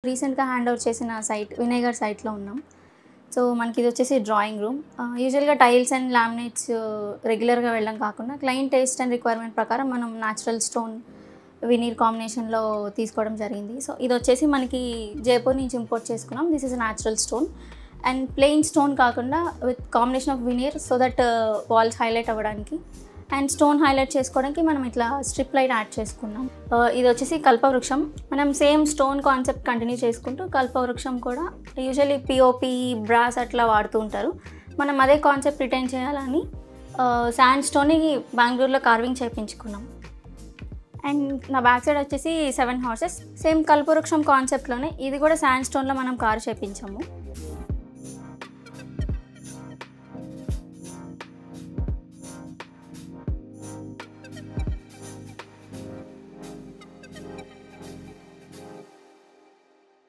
రీసెంట్‌గా hand over చేసిన site వినయగర్ సైట్‌లో ఉన్నాం. సో, మనకి ఇదొచ్చేసి డ్రాయింగ్ రూమ్. యూజువల్‌గా టైల్స్ అండ్ లామినేట్స్ రెగ్యులర్‌గా వెళ్ళడం కాకుండా క్లయింట్ టేస్ట్ అండ్ రిక్వైర్మెంట్ ప్రకారం మనం న్యాచురల్ స్టోన్, వినీర్ కాంబినేషన్‌లో తీసుకోవడం జరిగింది. సో, ఇదొచ్చేసి మనకి జైపూర్ నుంచి ఇంపోర్ట్ చేసుకున్నాం. This is natural stone and plain stone కాకుండా with combination of veneer so that walls highlight అవ్వడానికి అండ్ స్టోన్ హైలైట్ చేసుకోవడానికి మనం ఇట్లా స్ట్రిప్ లైట్ యాడ్ చేసుకున్నాం. ఇది వచ్చేసి కల్పవృక్షం. మనం సేమ్ స్టోన్ కాన్సెప్ట్ కంటిన్యూ చేసుకుంటూ కల్పవృక్షం కూడా యూజువల్లీ పిఓపి, బ్రాస్ అట్లా వాడుతూ ఉంటారు. మనం అదే కాన్సెప్ట్ రిటైన్ చేయాలని శాండ్ స్టోన్ని బెంగళూరులో కార్వింగ్ చేయించుకున్నాం. అండ్ నా బ్యాక్ సైడ్ వచ్చేసి 7 హార్సెస్ సేమ్ కల్పవృక్షం కాన్సెప్ట్లోనే ఇది కూడా శాండ్ స్టోన్లో మనం కార్ చేయించాము.